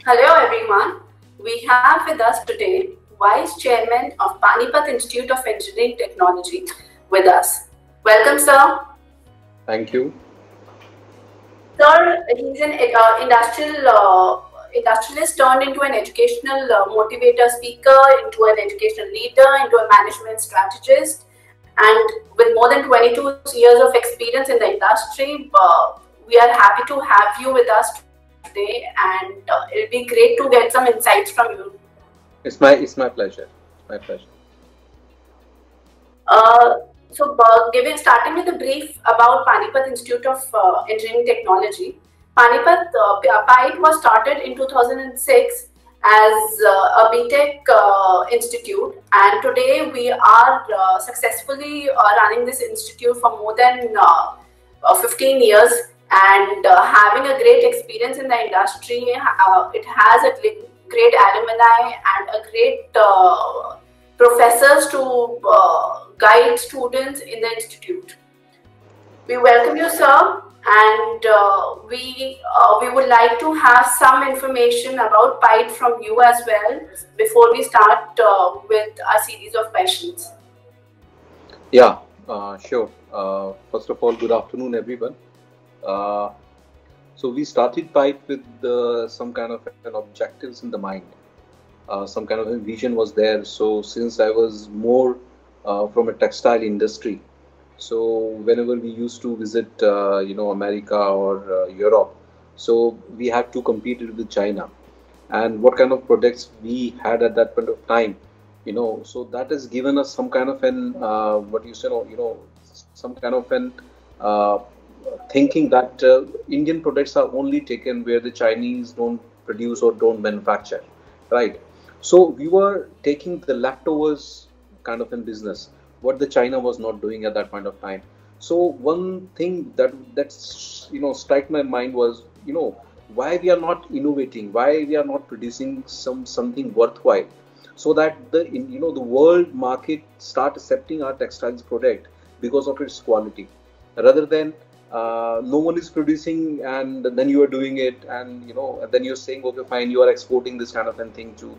Hello everyone. We have with us today Vice Chairman of Panipat Institute of Engineering Technology with us. Welcome, sir. Thank you. Sir, he's an industrialist turned into an educational motivator speaker, into an educational leader, into a management strategist, and with more than 22 years of experience in the industry, we are happy to have you with us today, and it'll be great to get some insights from you. It's my pleasure. My pleasure. Uh, starting with a brief about Panipat Institute of Engineering Technology. PITE was started in 2006 as a BTech institute, and today we are successfully running this institute for more than 15 years and having a great experience in the industry. It has a great alumni and a great professors to guide students in the institute. We welcome you, sir, and we would like to have some information about PITE from you as well before we start with a series of questions. Yeah, sure. First of all, good afternoon, everyone. So we started PITE with some kind of an objectives in the mind. Some kind of a vision was there. So since I was more from a textile industry, so whenever we used to visit, America or Europe, so we had to compete with China, and what kind of products we had at that point of time, so that has given us some kind of an what you say, some kind of an uh, thinking that Indian products are only taken where the Chinese don't produce or don't manufacture, right? So we were taking the leftovers kind of in business, what the China was not doing at that point of time. So one thing that's strike my mind was, why we are not innovating, why we are not producing something worthwhile, so that the world market start accepting our textiles product because of its quality, rather than no one is producing and then you are doing it, and then you're saying, okay, fine, you are exporting this kind of a thing to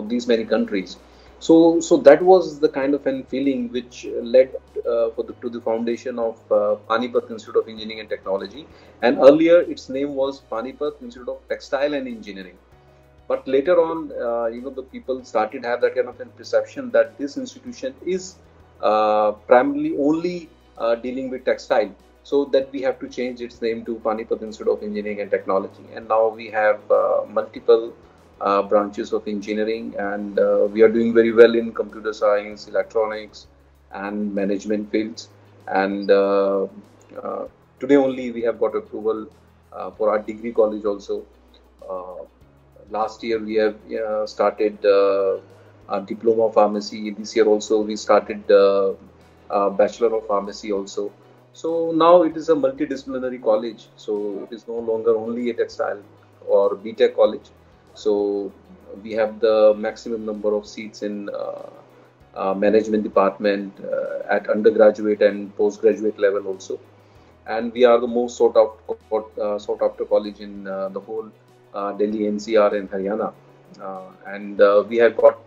these many countries. So that was the kind of an feeling which led to the foundation of Panipat Institute of Engineering and Technology, and earlier its name was Panipat Institute of Textile and Engineering. But later on, the people started to have that kind of a perception that this institution is primarily only dealing with textile, so that we have to change its name to Panipat Institute of Engineering and Technology. And now we have multiple branches of engineering, and we are doing very well in computer science, electronics, and management fields. And uh, today only we have got approval for our degree college also. Uh, Last year we have started a diploma of pharmacy. This year also we started a bachelor of pharmacy also. So now it is a multidisciplinary college. So it is no longer only a textile or BTech college. So we have the maximum number of seats in management department at undergraduate and postgraduate level also. And we are the most sought after college in the whole Delhi NCR and Haryana. And we have got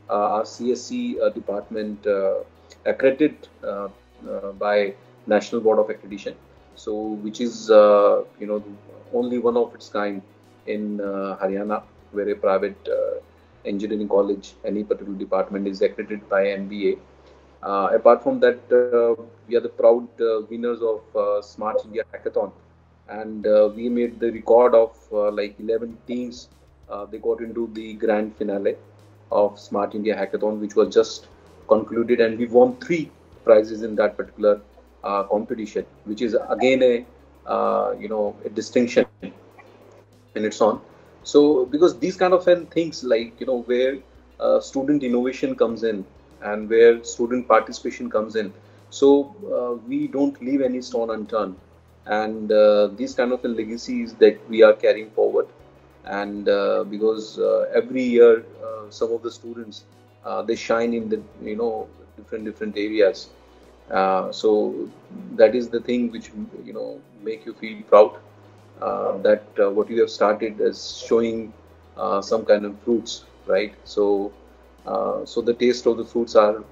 our CSC department accredited by National Board of Accreditation, so which is only one of its kind in Haryana, where a private engineering college, any particular department, is accredited by NBA. Apart from that, we are the proud winners of Smart India Hackathon, and we made the record of like 11 teams. They got into the grand finale of Smart India Hackathon, which was just concluded, and we won three prizes in that particular competition, which is again a distinction in its own. So because these kind of things, like where student innovation comes in and where student participation comes in, so we don't leave any stone unturned, and these kind of legacies that we are carrying forward. And because every year some of the students they shine in the different areas, so that is the thing which make you feel proud, that what you have started is showing some kind of fruits, right? So so the taste of the fruits are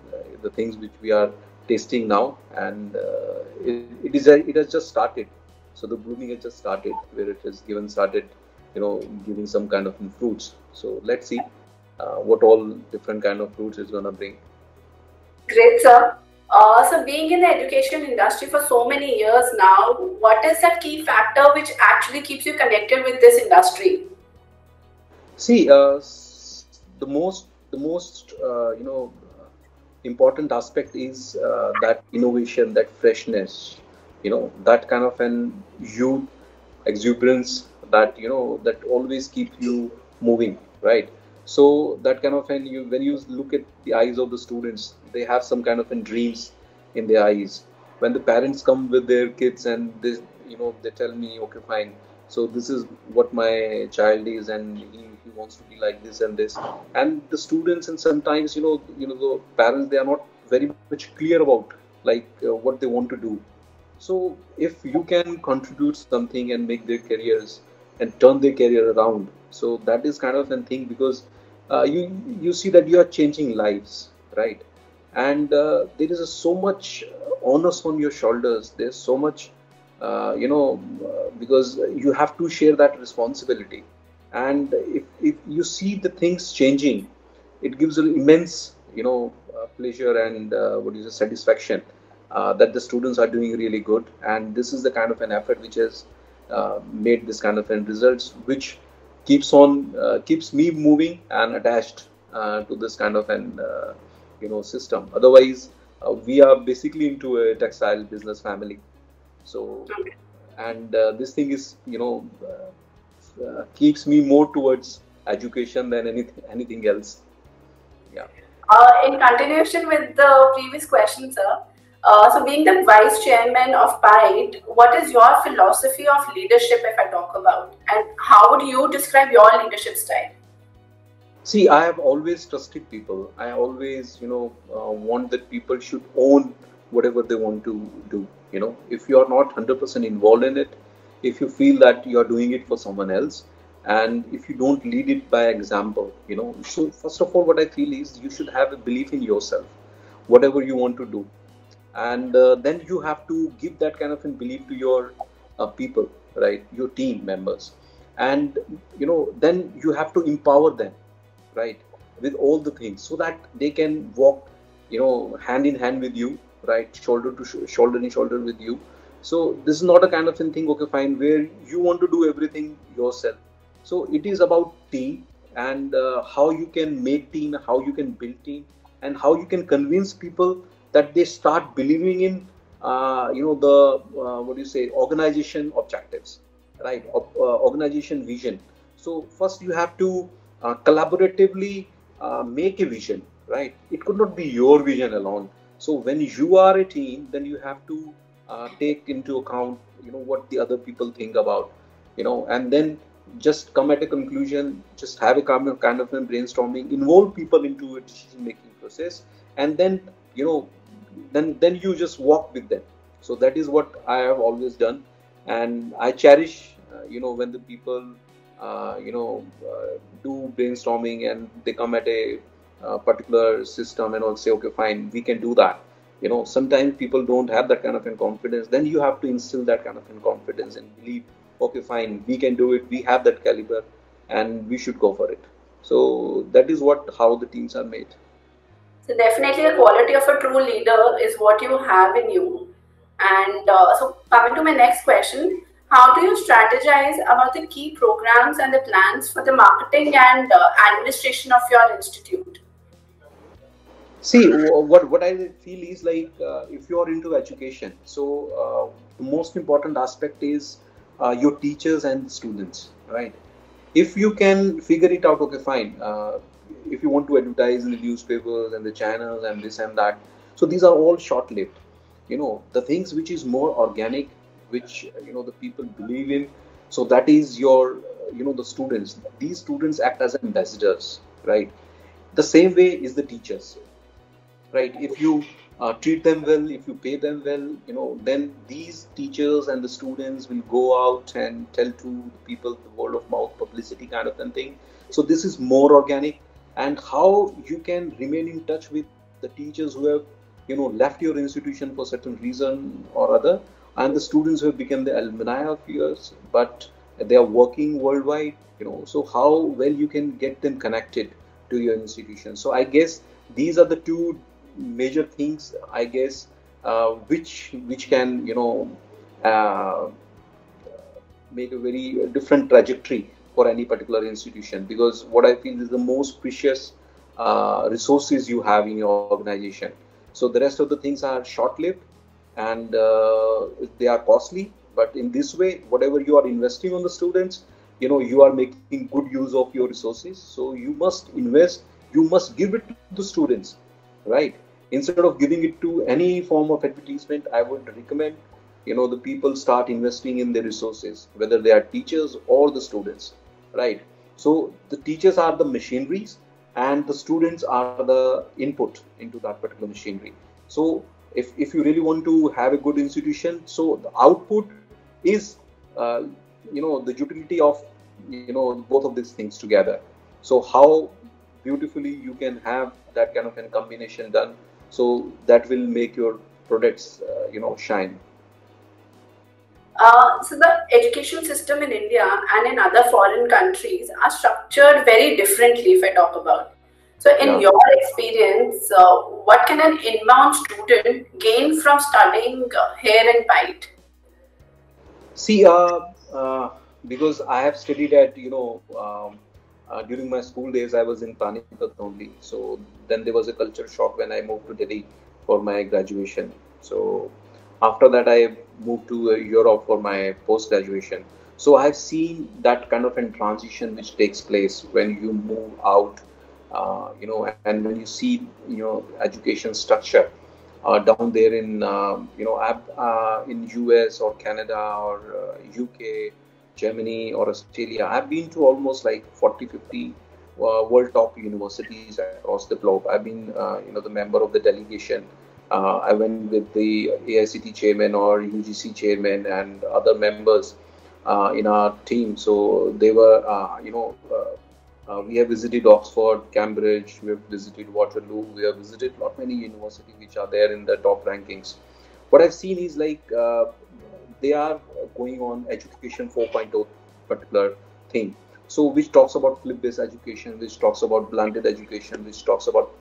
the things which we are tasting now, and it has just started. So the blooming has just started, where it has given started, giving some kind of fruits. So let's see what all different kind of fruits is gonna bring. Great, sir. So being in the education industry for so many years now, what is that key factor which actually keeps you connected with this industry? See, the most important aspect is that innovation, that freshness, that kind of an youth exuberance that always keeps you moving, right? So that kind of an when you look at the eyes of the students, they have some kind of an dreams in their eyes. When the parents come with their kids and they tell me, okay, fine, so this is what my child is, and he wants to be like this and this, and the students, and sometimes the parents, they are not very much clear about like what they want to do. So if you can contribute something and make their careers and turn their career around, so that is kind of a thing, because you see that you are changing lives, right? And there is so much onus on your shoulders. There's so much, because you have to share that responsibility. And if you see the things changing, it gives an immense, pleasure and what is the satisfaction that the students are doing really good. And this is the kind of an effort which has made this kind of an results, which keeps me moving and attached to this kind of an system. Otherwise, we are basically into a textile business family. So, and this thing is keeps me more towards education than anything else. Yeah. In continuation with the previous question, sir, so being the vice chairman of PIDE, what is your philosophy of leadership, if I talk about, and how would you describe your leadership style? See, I have always trusted people. I always, want that people should own whatever they want to do. If you are not 100% involved in it, if you feel that you are doing it for someone else, and if you don't lead it by example, so first of all, what I feel is you should have a belief in yourself, whatever you want to do. And then you have to give that kind of a belief to your people, right? Your team members. And, then you have to empower them, right, with all the things, so that they can walk hand in hand with you, right, shoulder to shoulder in shoulder with you. So this is not a kind of thing, okay, fine, where you want to do everything yourself. So it is about team, and how you can make team, how you can build team, and how you can convince people that they start believing in the organization objectives, right? Organization vision. So first you have to collaboratively make a vision, right? It could not be your vision alone. So when you are a team, then you have to take into account what the other people think about, and then just come at a conclusion, just have a kind of a brainstorming, involve people into a decision making process, and then then you just walk with them. So that is what I have always done, and I cherish when the people do brainstorming and they come at a particular system and all say, okay, fine, we can do that. Sometimes people don't have that kind of confidence. Then you have to instill that kind of confidence and believe, okay, fine, we can do it. We have that caliber, and we should go for it. So that is how the teams are made. So definitely the quality of a true leader is what you have in you. And so coming to my next question, how do you strategize about the key programs and the plans for the marketing and administration of your institute? See, what I feel is like if you are into education, so the most important aspect is your teachers and students, right? If you can figure it out, okay, fine. If you want to advertise in the newspapers and the channels and this and that, so these are all short-lived. The things which is more organic, which the people believe in, so that is your the students. These students act as ambassadors, right? The same way is the teachers, right? If you treat them well, if you pay them well, then these teachers and the students will go out and tell to the people, the word of mouth publicity kind of thing. So this is more organic. And how you can remain in touch with the teachers who have left your institution for certain reason or other, and the students who have become the alumni of yours, but they are working worldwide, so how well you can get them connected to your institution. So I guess these are the two major things, I guess, which can uh, make a very different trajectory for any particular institution, because what I feel is the most precious resources you have in your organization. So the rest of the things are short-lived, and they are costly, but in this way, whatever you are investing on the students, you are making good use of your resources. So you must invest, you must give it to the students, right? Instead of giving it to any form of advertisement, I would recommend the people start investing in their resources, whether they are teachers or the students, right? So the teachers are the machineries and the students are the input into that particular machinery. So if you really want to have a good institution, so the output is the utility of both of these things together. So how beautifully you can have that kind of a combination done, so that will make your products shine. So the education system in India and in other foreign countries are structured very differently, if I talk about. So in your experience, what can an inbound student gain from studying here in PITE? See, because I have studied at, during my school days, I was in Panipat only. So then there was a culture shock when I moved to Delhi for my graduation. So after that, I moved to Europe for my post-graduation. So I've seen that kind of a transition which takes place when you move out, and when you see, education structure down there in, in US or Canada or UK, Germany or Australia. I've been to almost like 40, 50 world top universities across the globe. I've been, the member of the delegation. I went with the AICT chairman or UGC chairman and other members in our team. So they were, we have visited Oxford, Cambridge, we have visited Waterloo, we have visited not many universities which are there in the top rankings. What I've seen is like they are going on education 4.0 particular thing. So which talks about flip-based education, which talks about blended education, which talks about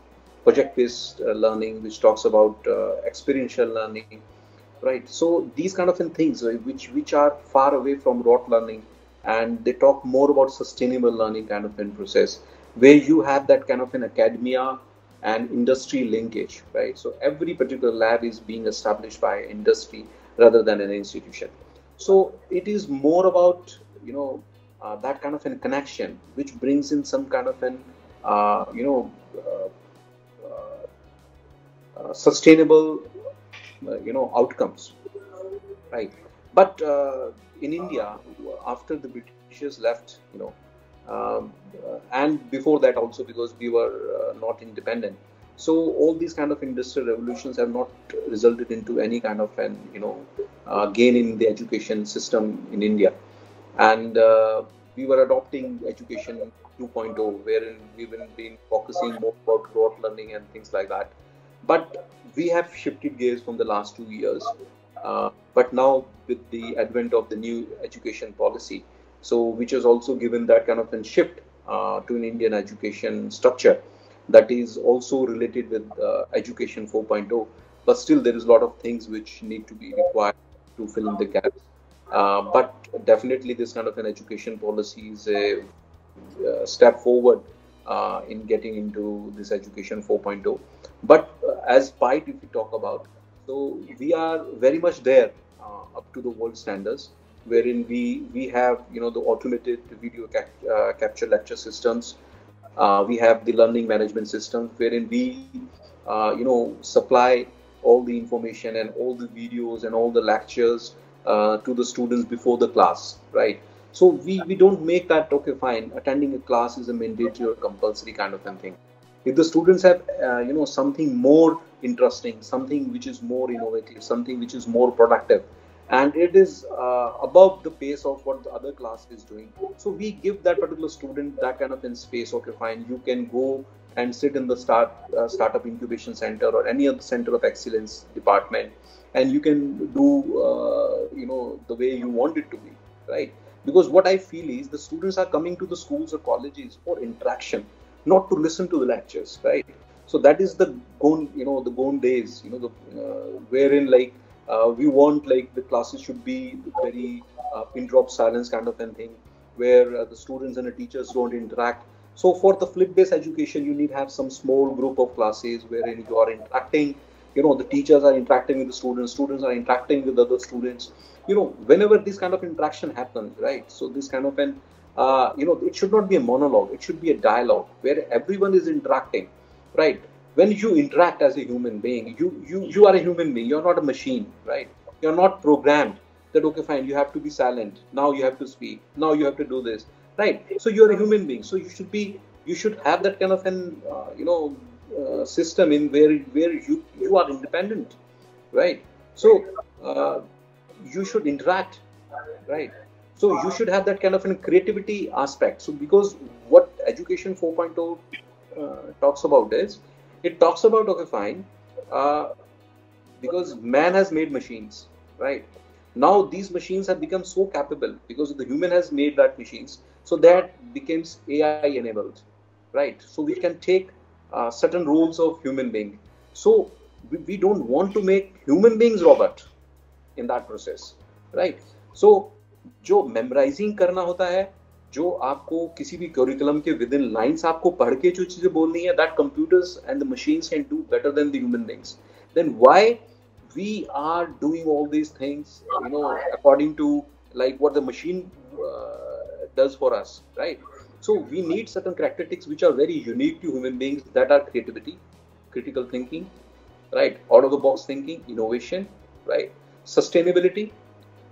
project-based learning, which talks about experiential learning, right? So these kind of things which are far away from rote learning, and they talk more about sustainable learning kind of process, where you have that kind of an academia and industry linkage, right? So every particular lab is being established by industry rather than an institution. So it is more about that kind of a connection, which brings in some kind of an sustainable outcomes, right? But in India, after the Britishers left, and before that also, because we were not independent, so all these kind of industrial revolutions have not resulted into any kind of an gain in the education system in India. And we were adopting education 2.0, wherein we've been focusing more about rote learning and things like that. But we have shifted gears from the last 2 years. But now with the advent of the new education policy, so which has also given that kind of a shift to an Indian education structure that is also related with education 4.0. But still there is a lot of things which need to be required to fill in the gaps. But definitely this kind of an education policy is a step forward in getting into this education 4.0. But as PITE, if we talk about, so we are very much there up to the world standards, wherein we have the automated video capture lecture systems. We have the learning management system, wherein we supply all the information and all the videos and all the lectures to the students before the class, right? So we don't make that, okay, fine, attending a class is a mandatory or compulsory kind of a thing. If the students have something more interesting, something which is more innovative, something which is more productive, and it is above the pace of what the other class is doing, so we give that particular student that kind of in space. Okay, fine, you can go and sit in the startup incubation center or any other center of excellence department, and you can do the way you want it to be, right? Because what I feel is the students are coming to the schools or colleges for interaction, not to listen to the lectures, right? So that is the gone days, wherein like we want like the classes should be very pin drop silence kind of thing, where the students and the teachers don't interact. So for the flip-based education, you need to have some small group of classes wherein you are interacting. The teachers are interacting with the students are interacting with other students. Whenever this kind of interaction happens, right? So this kind of an, it should not be a monologue. It should be a dialogue where everyone is interacting, right? When you interact as a human being, you are a human being. You're not a machine, right? You're not programmed that, okay, fine, you have to be silent. Now you have to speak. Now you have to do this, right? So you're a human being. So you should have that kind of an, system in where you are independent, right? So you should interact, right? So you should have that kind of a creativity aspect. So because what Education 4.0 talks about is, it talks about, okay, fine, because man has made machines, right? Now these machines have become so capable because the human has made that machines, so that becomes AI enabled, right? So we can take certain roles of human being. So we don't want to make human beings robot in that process, right? So जो memorising करना होता है, जो आपको किसी भी curriculum के with in lines आपको पढ़ के जो चीजें बोलनी है, that computers and the machines can do better than the human beings. Then why we are doing all these things according to like what the machine does for us, right? So we need certain characteristics which are very unique to human beings, that are creativity, critical thinking, right? Out of the box thinking, innovation, right? Sustainability,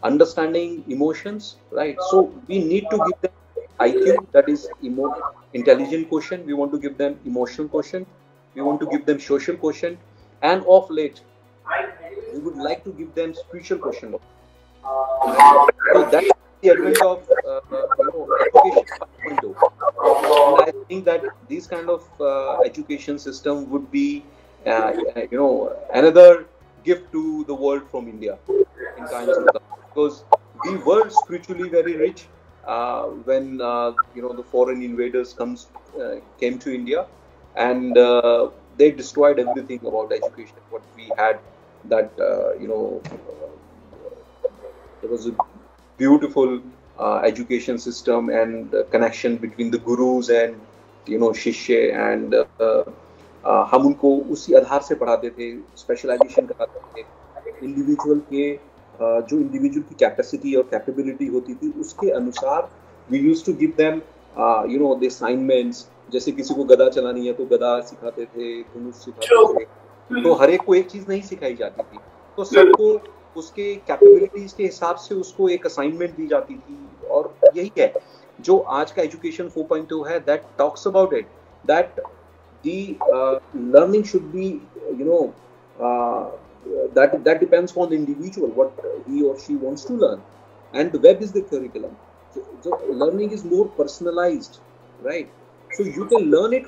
understanding emotions, right? So we need to give them IQ, that is intelligent quotient. We want to give them emotional quotient. We want to give them social quotient, and of late we would like to give them spiritual quotient. So that's the advent of education 5.0. And I think that this kind of education system would be another gift to the world from India in times to come, because we were spiritually very rich when the foreign invaders came to India, and they destroyed everything about education what we had. That there was a beautiful education system and connection between the gurus and शिष्य, and हम उनको उसी आधार से पढ़ाते थे, specialisation कराते थे. Individual के जो इंडिविजुअल की कैपेसिटी और कैपेबिलिटी होती थी उसके अनुसार we used to give them the assignments. जैसे किसी को गदा चलानी है तो गदा सिखाते थे, धनुष सिखाते थे. तो हर एक को एक चीज नहीं सिखाई जाती थी, तो सबको उसके कैपेबिलिटीज के हिसाब से उसको एक असाइनमेंट दी जाती थी. और यही है जो आज का एजुकेशन 4.0 है, that talks about it, that the learning should be that depends on the individual, what he or she wants to learn, and the web is the curriculum. So learning is more personalized, right? So you can learn it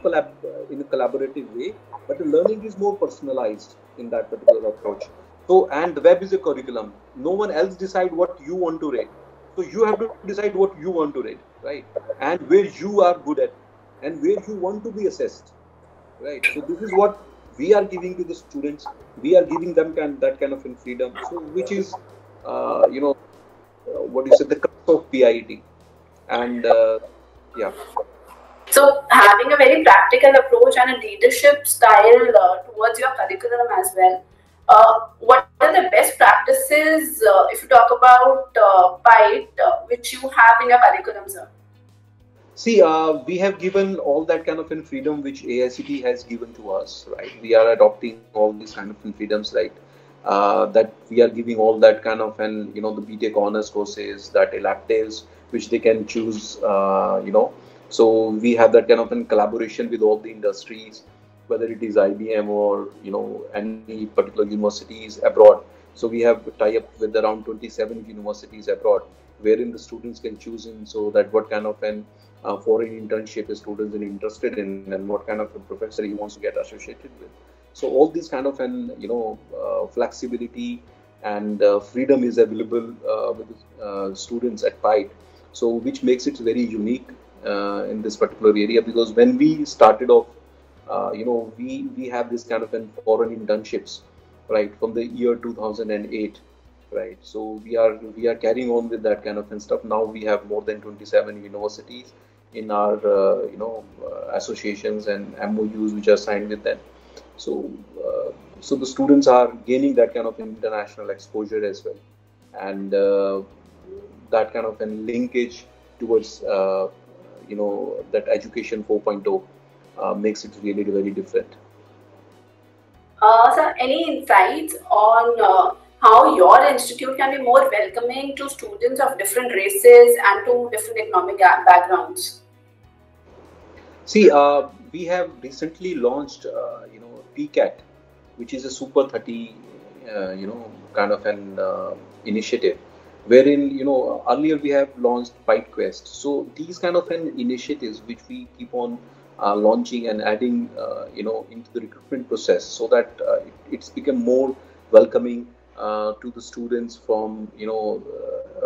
in a collaborative way, but the learning is more personalized in that particular approach. So, and the web is a curriculum. No one else decide what you want to read. So you have to decide what you want to read, right? And where you are good at, and where you want to be assessed, right? So this is what we are giving to the students. We are giving them that kind of freedom. So which is, what you said, the crux of PIET, and yeah. So having a very practical approach and a leadership style towards your curriculum as well. What are the best practices, if you talk about PIET, which you have in your curriculum, sir? See, we have given all that kind of freedom which AICT has given to us, right? We are adopting all these kind of freedoms, right? That we are giving all that kind of the BTech honors courses, that electives which they can choose, So we have that kind of a collaboration with all the industries, whether it is IBM or any particular universities abroad. So we have tie up with around 27 universities abroad, wherein the students can choose in, so that what kind of an foreign internship a student is interested in, and what kind of a professor he wants to get associated with. So all these kind of an flexibility and freedom is available with students at PIDE. So which makes it very unique in this particular area, because when we started off, we have this kind of an foreign internships, right, from the year 2008, right. So we are carrying on with that kind of and stuff. Now we have more than 27 universities in our associations and MOUs which are signed with them. So so the students are gaining that kind of international exposure as well, and that kind of a linkage towards that education 4.0 makes it really very different. Sir, any insights on how your institute can be more welcoming to students of different races and to different economic backgrounds? See, we have recently launched, PCAT, which is a Super 30, kind of an initiative, wherein earlier we have launched PIDEQuest. So these kind of an initiatives which we keep on launching and adding, into the recruitment process, so that it's become more welcoming to the students from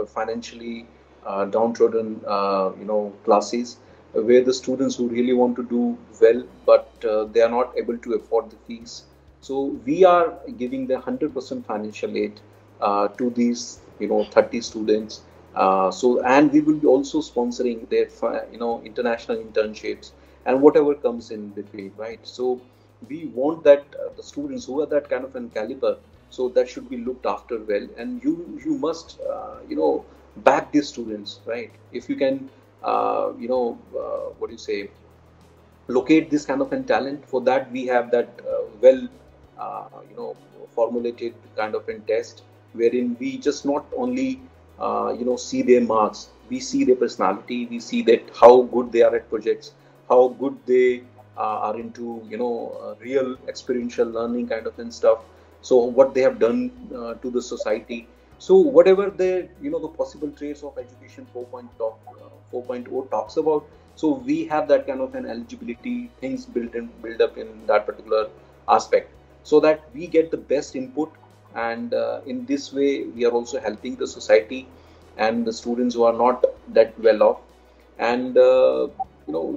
financially downtrodden classes, where the students who really want to do well, but they are not able to afford the fees. So we are giving the 100% financial aid to these 30 students. And we will be also sponsoring their international internships and whatever comes in between, right? So we want that the students who are that kind of an caliber, so that should be looked after well, and you must back these students, right? If you can locate this kind of a talent. For that we have that formulated kind of a test, wherein we just not only see their marks, we see their personality, we see that how good they are at projects, how good they are into real experiential learning kind of and stuff. So what they have done to the society. So whatever the the possible traits of education 4.0 talks about, so we have that kind of an eligibility things built up in that particular aspect, so that we get the best input, and in this way we are also helping the society and the students who are not that well off, and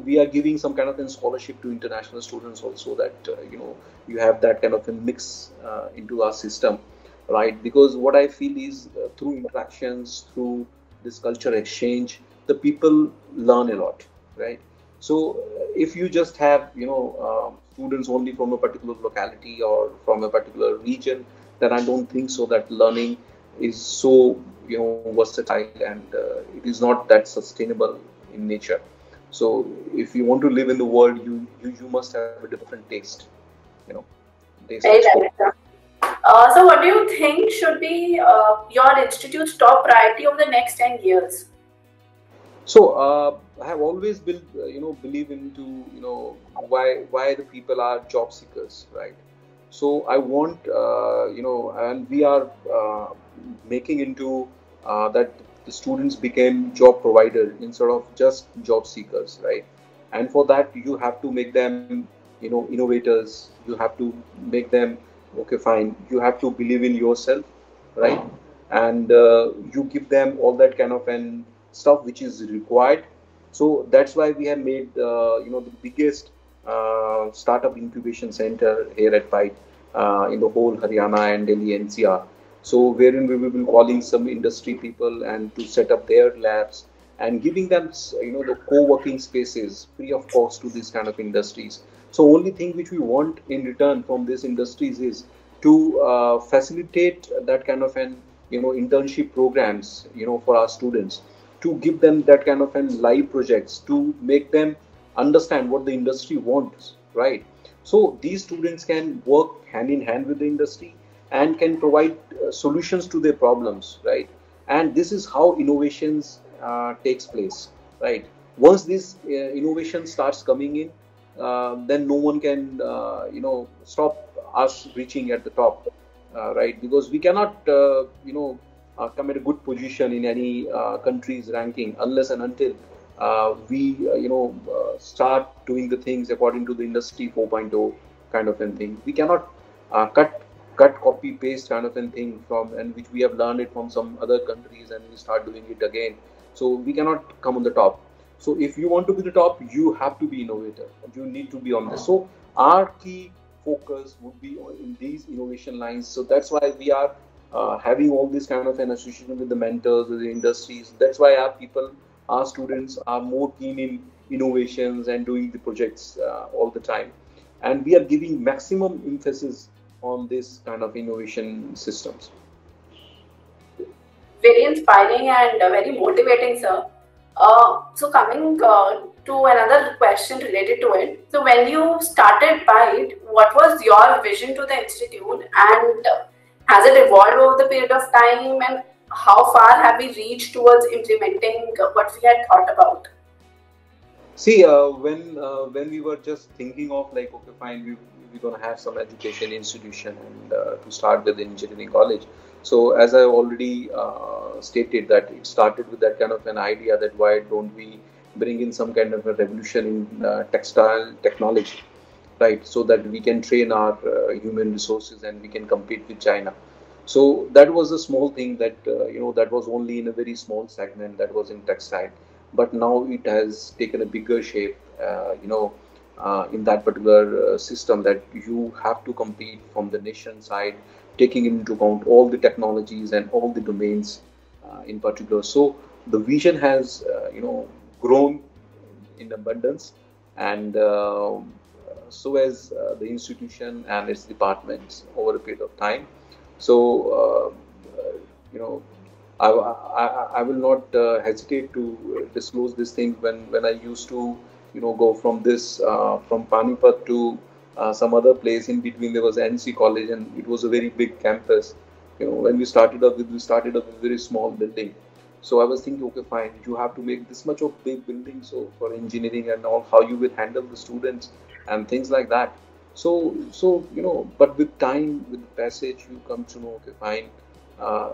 we are giving some kind of a scholarship to international students also, that you have that kind of a mix into our system, right? Because what I feel is through interactions, through this culture exchange, the people learn a lot, right? So if you just have students only from a particular locality or from a particular region, then I don't think so that learning is so versatile, and it is not that sustainable in nature. So if you want to live in the world, you must have a different taste, taste. So what do you think should be your institute's top priority over the next 10 years? So I have always believe into why the people are job seekers, right? So I want and we are making into that the students became job provider instead of just job seekers, right? And for that you have to make them innovators. You have to make them, okay, fine, you have to believe in yourself, right? And you give them all that kind of an stuff which is required. So that's why we have made the biggest startup incubation center here at PIDE in the whole Haryana and Delhi NCR. So wherein we will be calling some industry people and to set up their labs and giving them the co-working spaces free of cost to these kind of industries. So only thing which we want in return from these industries is to facilitate that kind of an internship programs for our students, to give them that kind of an live projects, to make them understand what the industry wants, right? So these students can work hand in hand with the industry and can provide solutions to their problems, right? And this is how innovations takes place, right? once this innovation starts coming in, then no one can stop us reaching at the top, right? Because we cannot come at a good position in any country's ranking unless and until we start doing the things according to the industry 4.0 kind of a thing. We cannot cut copy paste kind of a thing from, and which we have learned it from some other countries, and we start doing it again. So we cannot come on the top. So if you want to be the top, you have to be innovator. You need to be on this. So our key focus would be in these innovation lines. So that's why we are having all this kind of an association with the mentors, with the industries. That's why our people, our students are more keen in innovations and doing the projects all the time. And we are giving maximum emphasis on this kind of innovation systems. Very inspiring and very motivating, sir. So coming to another question related to it. So when you started BITE, what was your vision to the institute, and has it evolved over the period of time, and how far have we reached towards implementing what we had thought about? See, when we were just thinking of like, okay, fine, we're going to have some education institution and to start with engineering college. So as I already stated, that it started with that kind of an idea that why don't we bring in some kind of a revolution in textile technology, right? So that we can train our human resources and we can compete with China. So that was a small thing that, that was only in a very small segment, that was in textile. But now it has taken a bigger shape, in that particular system, that you have to compete from the nation side, taking into account all the technologies and all the domains in particular. So the vision has, grown in abundance, and so has the institution and its departments over a period of time. So, I will not hesitate to disclose this thing when I used to, go from this, from Panipat to some other place in between. There was NC College, and it was a very big campus. When we started up with a very small building. So I was thinking, okay, fine, you have to make this much of big building, so for engineering and all, how you will handle the students and things like that. So but with time, with the passage, you come to know, okay, fine,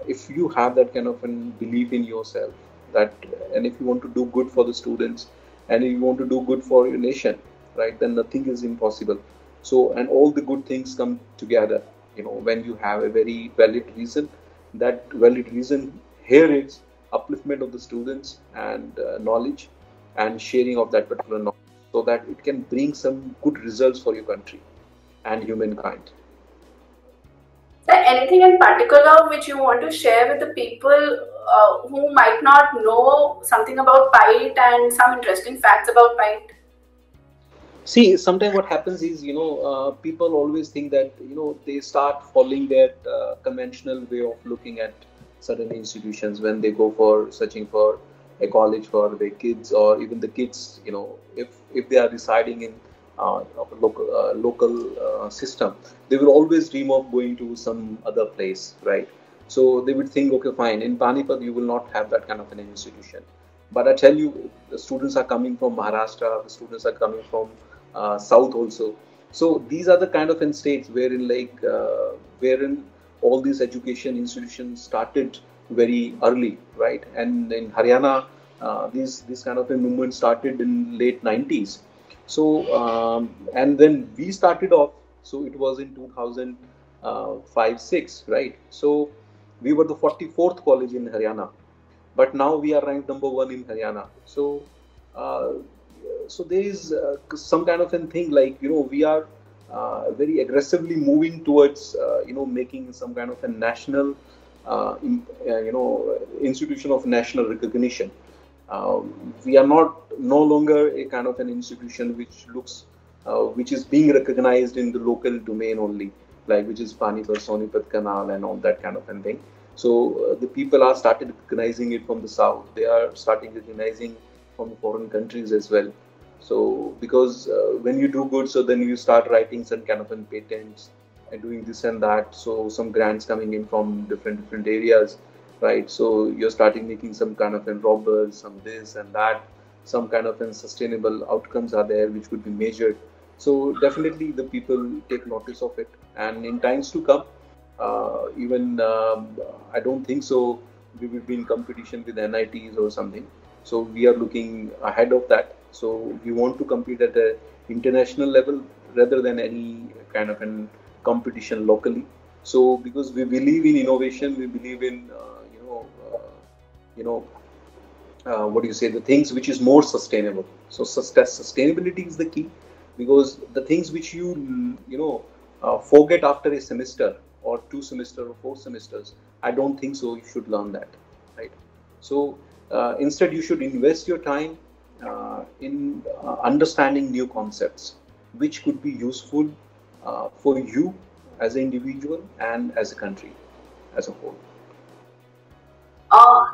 if you have that kind of a belief in yourself, that, and if you want to do good for the students, and if you want to do good for your nation, right, then nothing is impossible. So, and all the good things come together, when you have a very valid reason. That valid reason here is upliftment of the students and knowledge and sharing of that particular knowledge, so that it can bring some good results for your country and humankind. Is there anything in particular which you want to share with the people who might not know something about BITE and some interesting facts about BITE? See, sometimes what happens is, people always think that, they start following that conventional way of looking at certain institutions when they go for searching for a college for their kids, or even the kids, if they are residing in a local system, they will always dream of going to some other place, right? So they would think, okay, fine, in Panipat you will not have that kind of an institution. But I tell you, the students are coming from Maharashtra, the students are coming from South also. So these are the kind of states wherein all these education institutions started very early, right? And in Haryana, this kind of a movement started in late 90s. So, and then we started off, so it was in 2005-6, right? So we were the 44th college in Haryana, but now we are ranked number 1 in Haryana. So, so there is some kind of a thing like, we are very aggressively moving towards, making some kind of a national, institution of national recognition. We are no longer a kind of an institution which is being recognized in the local domain only, like which is Panipat, Sonipat Canal and all that kind of a thing. So the people are started recognizing it from the south. They are starting recognizing from foreign countries as well. So because when you do good, so then you start writing some kind of patents and doing this and that. So some grants coming in from different areas, right? So you're starting making some kind of robbers, some this and that. some kind of sustainable outcomes are there which could be measured. So definitely the people take notice of it, and in times to come, even I don't think so we will be in competition with NITs or something. So we are looking ahead of that. So we want to compete at a international level rather than any kind of an competition locally. So because we believe in innovation, we believe in you know what do you say, the things which is more sustainable. So sustainability is the key, because the things which you forget after a semester or 2 semesters or 4 semesters, I don't think so you should learn that, right? So instead you should invest your time in understanding new concepts which could be useful for you as an individual and as a country as a whole. Uh,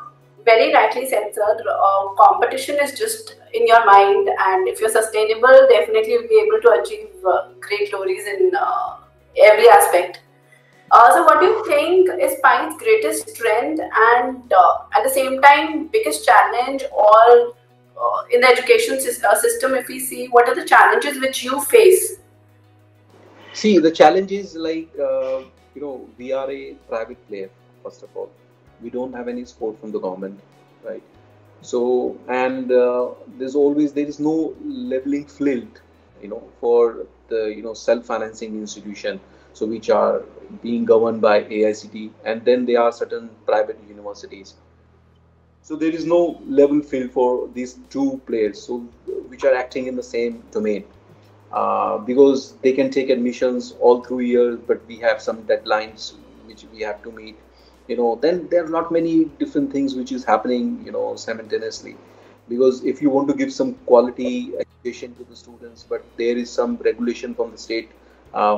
Very rightly said, sir. Competition is just in your mind, and if you're sustainable, definitely you'll be able to achieve great glories in every aspect. So, what do you think is Pine's greatest strength, and at the same time, biggest challenge, or in the education system? If we see, what are the challenges which you face? See, the challenge is like, we are a private player, first of all. We don't have any support from the government, right? So, and there is no leveling field, for the, self-financing institution, so which are being governed by AICT, and then there are certain private universities. So there is no level field for these two players, so which are acting in the same domain. Because they can take admissions all through years, but we have some deadlines which we have to meet. Then there are not many different things which is happening, simultaneously. Because if you want to give some quality education to the students, but there is some regulation from the state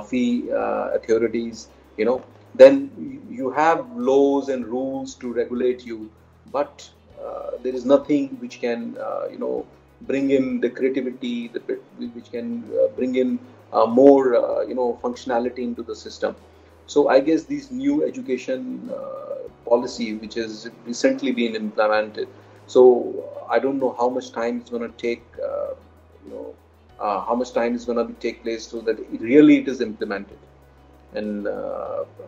fee authorities, then you have laws and rules to regulate you, but there is nothing which can, bring in the creativity, which can bring in more, functionality into the system. So I guess this new education policy, which has recently been implemented, so I don't know how much time it's going to take, how much time is going to take place so that it is implemented in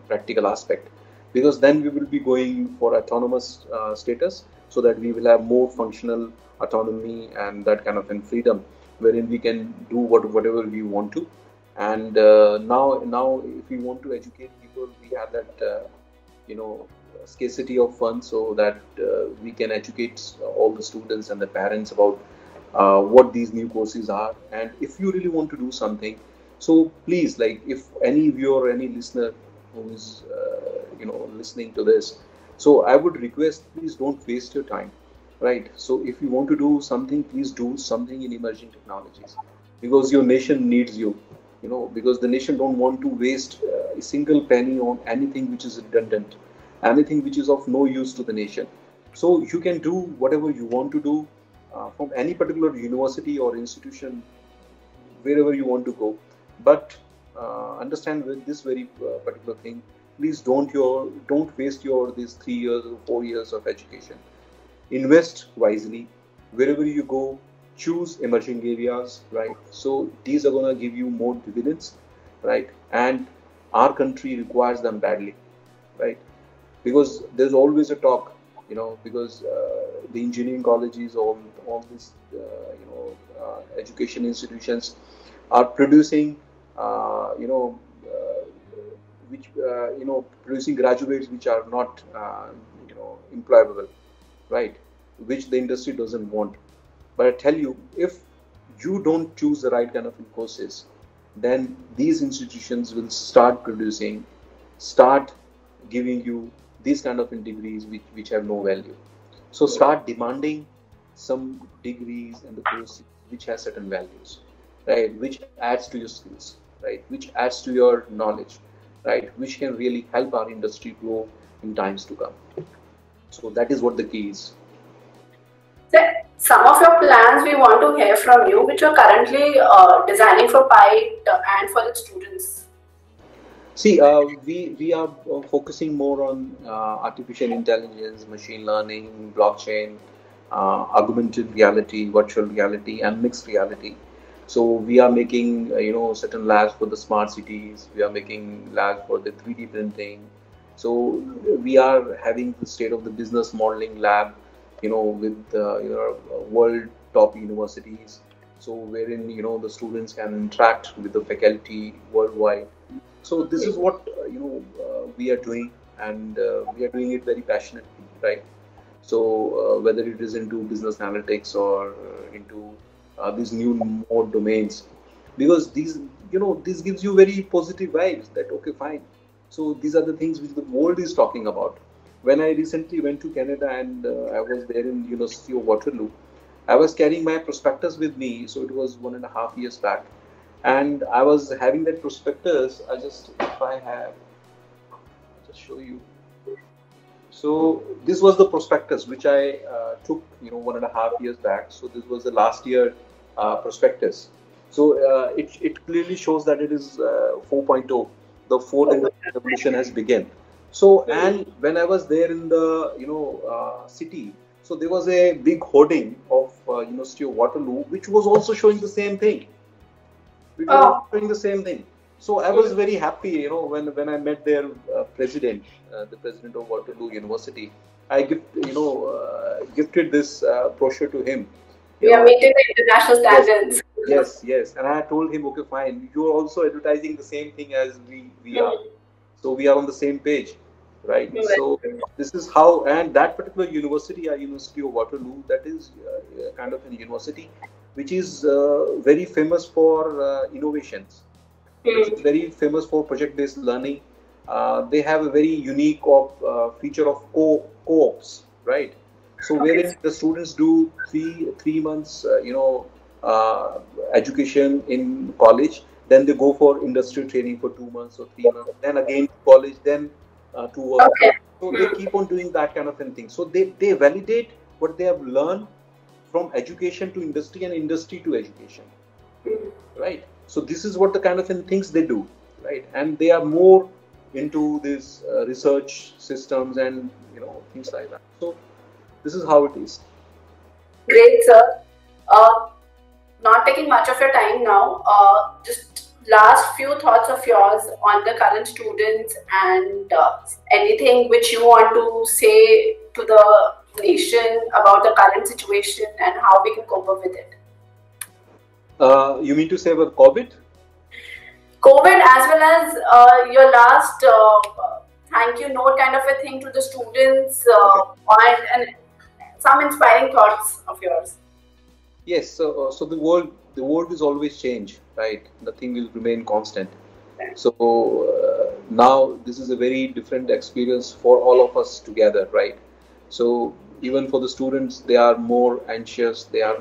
practical aspect. Because then we will be going for autonomous status, so that we will have more functional autonomy and that kind of freedom, wherein we can do whatever we want to. And now if we want to educate people, we have that scarcity of funds, so that we can educate all the students and the parents about what these new courses are. And if you really want to do something, so please, like, if any viewer or any listener who is listening to this, so I would request, please don't waste your time, right? So if you want to do something, please do something in emerging technologies, because your nation needs you. Because the nation don't want to waste a single penny on anything which is redundant, anything which is of no use to the nation. So you can do whatever you want to do from any particular university or institution, wherever you want to go. But understand with this very particular thing, please don't waste your these 3 years or 4 years of education. Invest wisely wherever you go. Choose emerging areas, right? So these are going to give you more dividends, right? And our country requires them badly, right? Because there's always a talk, because the engineering colleges, all these education institutions are producing producing graduates which are not employable, right? Which the industry doesn't want. But I tell you, if you don't choose the right kind of courses, then these institutions will start giving you these kind of degrees which have no value. So start demanding some degrees and the courses which has certain values, right? Which adds to your skills, right? Which adds to your knowledge, right? Which can really help our industry grow in times to come. So that is what the key is. Some of your plans we want to hear from you, which you're currently designing for PITE and for its students. See, we are focusing more on artificial intelligence, machine learning, blockchain, augmented reality, virtual reality, and mixed reality. So we are making certain labs for the smart cities. We are making labs for the 3D printing. So we are having the state of the business modeling lab, with world top universities. So wherein the students can interact with the faculty worldwide. So this is what we are doing, and we are doing it very passionately, right? So whether it is into business analytics or into these new more domains, because this gives you very positive vibes that okay, fine. So these are the things which the world is talking about. When I recently went to Canada and I was there in University of Waterloo, I was carrying my prospectus with me. So it was 1.5 years back, and I was having that prospectus. If I have, I'll just show you. So this was the prospectus which I took 1.5 years back. So this was the last year prospectus. So it clearly shows that it is 4.0. The fourth industrial revolution has begun. So, and when I was there in the city, so there was a big hoarding of University of Waterloo, which was also showing the same thing. So I was very happy, when I met their president, the president of Waterloo University. I gifted this brochure to him. We are meeting the international standards. Yes. And I told him, okay, fine. You are also advertising the same thing as we are. So we are on the same page, right? So this is how, and that particular university, University of Waterloo, that is kind of a university which is very famous for innovations. Which is very famous for project-based learning. They have a very unique feature of co-ops, right? So wherein the students do three months, education in college, then they go for industrial training for 2 months or 3 months, then again college, then to work. So they keep on doing that kind of thing. So they validate what they have learned from education to industry and industry to education, right? So this is what the kind of things they do, right? And they are more into these research systems and things like that. So this is how it is. Great, sir. Not taking much of your time now. Just last few thoughts of yours on the current students and anything which you want to say to the nation about the current situation and how we can cope up with it. You mean to say about COVID? COVID, as well as your last thank you note kind of a thing to the students, and some inspiring thoughts of yours. Yes. So the world is always change, right? Nothing will remain constant. So now this is a very different experience for all of us together, right? So even for the students, they are more anxious. They are,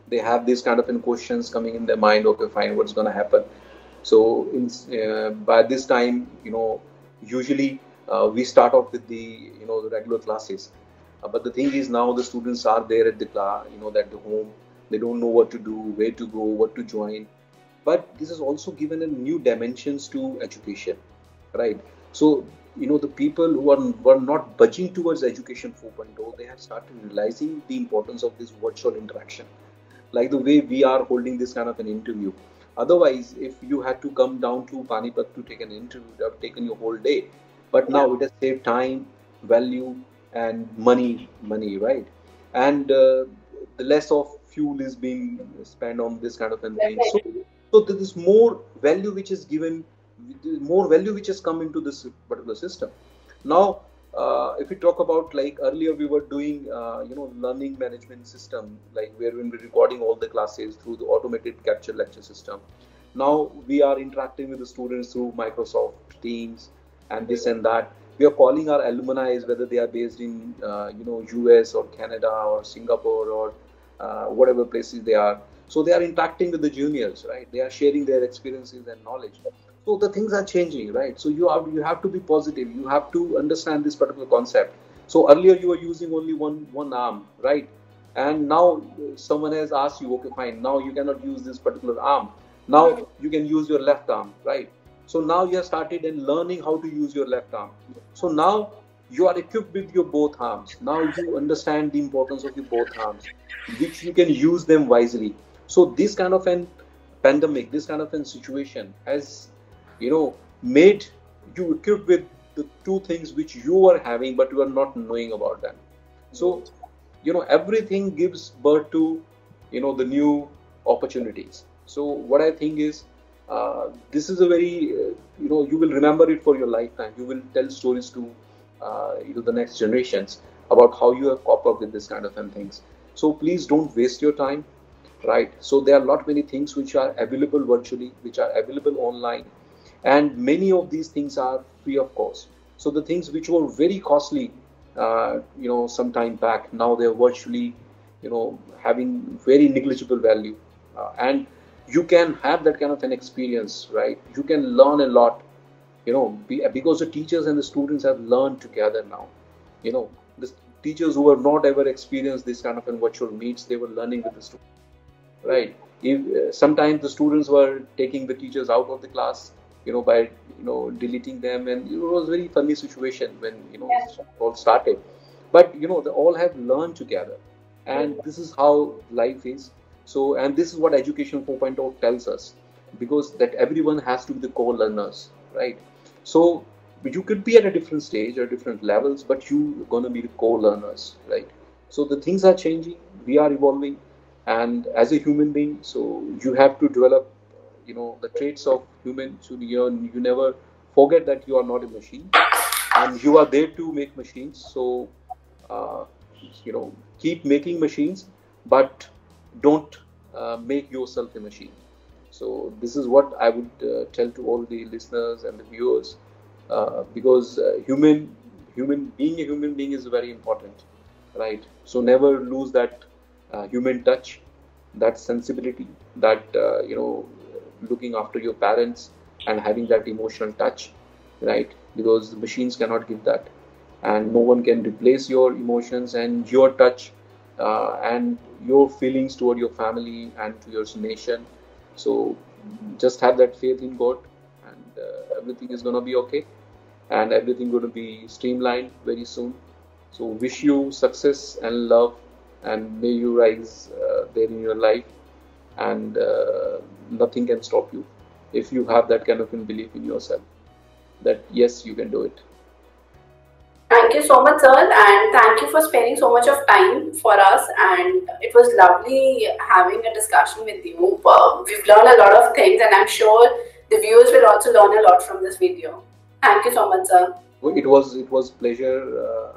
they have these kind of questions coming in their mind. Okay, fine, what's going to happen? So by this time, usually we start off with the the regular classes. But the thing is, now the students are there at the class, at the home. They don't know what to do, where to go, what to join. But this has also given a new dimensions to education, right? So the people who were not budging towards education 4.0, they have started realizing the importance of this virtual interaction, like the way we are holding this kind of an interview. Otherwise, if you had to come down to Panipat to take an interview, it would have taken your whole day. But now it has saved time, value, and money, right? And the less of fuel is being spent on this kind of thing. So there is more value which is given, more value which has come into this particular system. Now, if we talk about, like earlier we were doing, learning management system, like where we were recording all the classes through the automated capture lecture system. Now we are interacting with the students through Microsoft Teams and this and that. We are calling our alumni, whether they are based in, US or Canada or Singapore or whatever places they are. So they are interacting with the juniors, right? They are sharing their experiences and knowledge. So the things are changing, right? So you have to be positive. You have to understand this particular concept. So earlier you were using only one arm, right? And now someone has asked you, okay, fine. Now you cannot use this particular arm. Now you can use your left arm, right? So now you have started in learning how to use your left arm. So now you are equipped with your both arms. Now you understand the importance of your both arms, which you can use them wisely. So this kind of an pandemic, this kind of an situation has, made you equipped with the two things which you are having, but you are not knowing about them. So, everything gives birth to, the new opportunities. So what I think is, this is a very, you will remember it for your lifetime. You will tell stories to, the next generations about how you have coped up with this kind of things. So please don't waste your time, right? So there are not many things which are available virtually, which are available online, and many of these things are free of cost. So the things which were very costly, some time back, now they're virtually, having very negligible value, and you can have that kind of an experience, right? You can learn a lot, because the teachers and the students have learned together now. The teachers who have not ever experienced this kind of a virtual meets, they were learning with the students, right? If sometimes the students were taking the teachers out of the class, by deleting them, and it was a very funny situation when all started. But they all have learned together, and this is how life is. So, and this is what Education 4.0 tells us, because that everyone has to be the co-learners, right? So you could be at a different stage or different levels, but you're going to be the co-learners, right? So the things are changing, we are evolving, and as a human being, so you have to develop, the traits of human. So you never forget that you are not a machine, and you are there to make machines. So keep making machines, but don't make yourself a machine. So this is what I would tell to all the listeners and the viewers, because being a human being is very important, right? So never lose that human touch, that sensibility, that looking after your parents and having that emotional touch, right? Because the machines cannot give that, and no one can replace your emotions and your touch, and your feelings toward your family and to your nation. So just have that faith in God, and everything is going to be okay, and everything going to be streamlined very soon. So wish you success and love, and may you rise there in your life, and nothing can stop you if you have that kind of belief in yourself that yes, you can do it. Thank you so much, sir, and thank you for spending so much of time for us. And it was lovely having a discussion with you. We've learned a lot of things, and I'm sure the viewers will also learn a lot from this video. Thank you so much, sir. It was pleasure,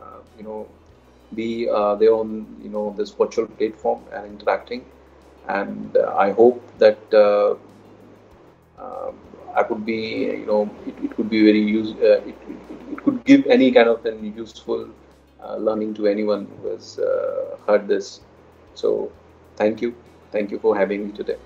be there on this virtual platform and interacting, and I hope that I could be, it could be very it could give any kind of an useful learning to anyone who has heard this. So thank you for having me today.